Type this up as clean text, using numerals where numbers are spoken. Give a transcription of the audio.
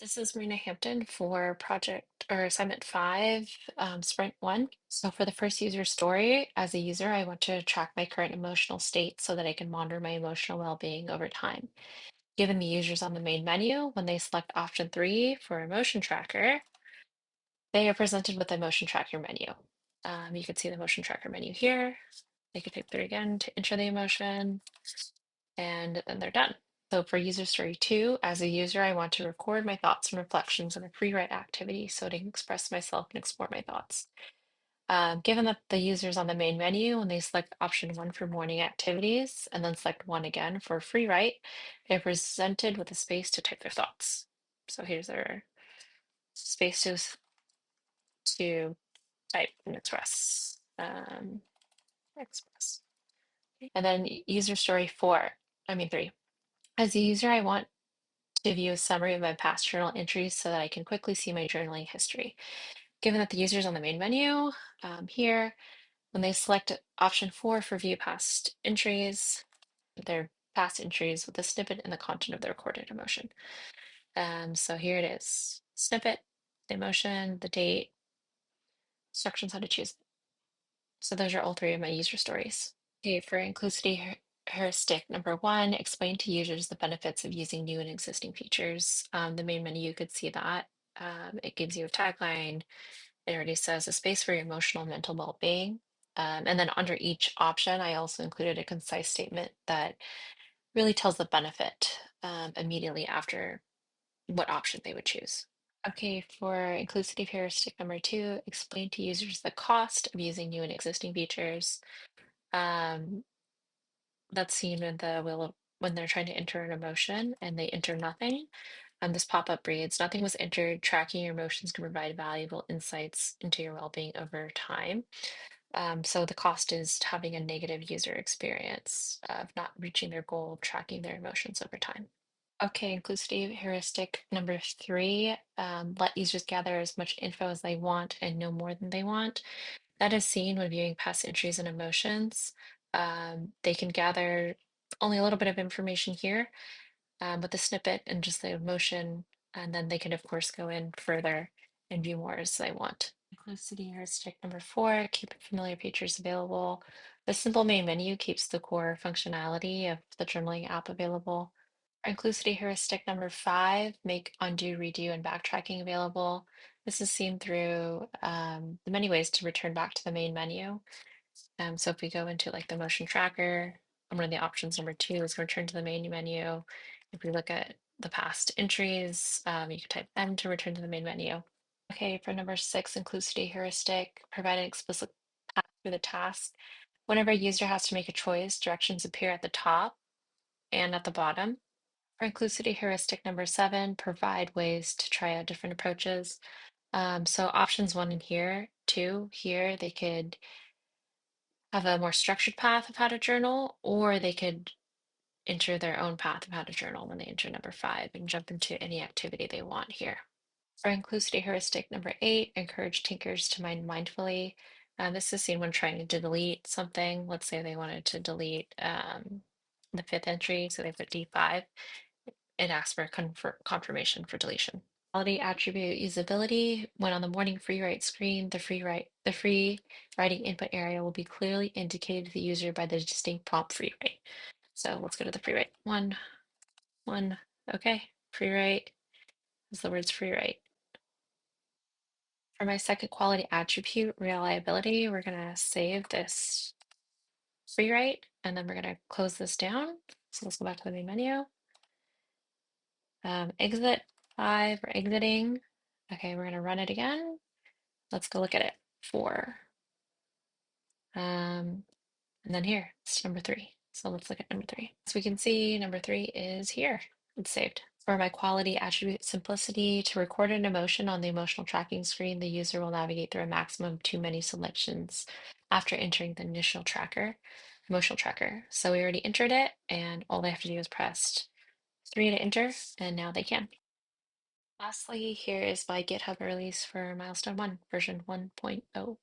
This is Marina Hampton for project or assignment 5, sprint 1. So for the first user story, as a user, I want to track my current emotional state so that I can monitor my emotional well-being over time. Given the users on the main menu, when they select option 3 for emotion tracker, they are presented with the motion tracker menu. You can see the motion tracker menu here. They can type 3 again to enter the emotion, and then they're done. So for user story 2, as a user, I want to record my thoughts and reflections in a free write activity so I can express myself and explore my thoughts. Given that the user's on the main menu, when they select option 1 for morning activities and then select 1 again for free write, they're presented with a space to type their thoughts. So here's their space to type and express. Express. And then user story 3. As a user, I want to view a summary of my past journal entries so that I can quickly see my journaling history. Given that the user is on the main menu here, when they select option 4 for view past entries, their past entries with a snippet and the content of the recorded emotion. So here it is, snippet, the emotion, the date, instructions how to choose. So those are all 3 of my user stories. Okay, for inclusivity heuristic number 1, explain to users the benefits of using new and existing features. The main menu, you could see that. It gives you a tagline. It already says a space for your emotional and mental well-being. And then under each option, I also included a concise statement that really tells the benefit immediately after what option they would choose. Okay, for inclusivity heuristic number 2, explain to users the cost of using new and existing features. Um, that's seen in the wheel when they're trying to enter an emotion and they enter nothing. This pop-up reads, nothing was entered. Tracking your emotions can provide valuable insights into your well-being over time. So the cost is having a negative user experience of not reaching their goal of tracking their emotions over time. Okay, inclusivity heuristic number 3, let users gather as much info as they want and no more than they want. That is seen when viewing past entries and emotions. They can gather only a little bit of information here with the snippet and just the emotion, and then they can, of course, go in further and view more as they want. Inclusivity heuristic number 4, keep familiar features available. The simple main menu keeps the core functionality of the journaling app available. Inclusivity heuristic number 5, make undo, redo, and backtracking available. This is seen through the many ways to return back to the main menu. So if we go into like the motion tracker, one of the options number 2 is return to the main menu. If we look at the past entries, you can type M to return to the main menu. Okay, for number 6, inclusivity heuristic, provide an explicit path through the task. Whenever a user has to make a choice, directions appear at the top and at the bottom. For inclusivity heuristic number 7, provide ways to try out different approaches. So options 1 and 2 here, they could have a more structured path of how to journal, or they could enter their own path of how to journal when they enter number 5 and jump into any activity they want here. For inclusivity heuristic number 8, encourage tinkers to mind mindfully. This is seen when trying to delete something. Let's say they wanted to delete the 5th entry, so they put D5. It asks for confirmation for deletion. Quality attribute usability. When on the morning free write screen, the free writing input area will be clearly indicated to the user by the distinct prompt free write. So let's go to the free write. One. Okay, free write is the words free write. For my second quality attribute, reliability, we're gonna save this free write and then we're gonna close this down. So let's go back to the main menu. Exit 5, we're exiting. Okay, we're gonna run it again. Let's go look at it. 4. And then here, it's number 3. So let's look at number 3. So we can see number 3 is here. It's saved. For my quality attribute simplicity, to record an emotion on the emotional tracking screen, the user will navigate through a maximum of 2 menu selections after entering the initial emotional tracker. So we already entered it, and all they have to do is press 3 to enter, and now they can. Lastly, here is my GitHub release for Milestone 1, version 1.0.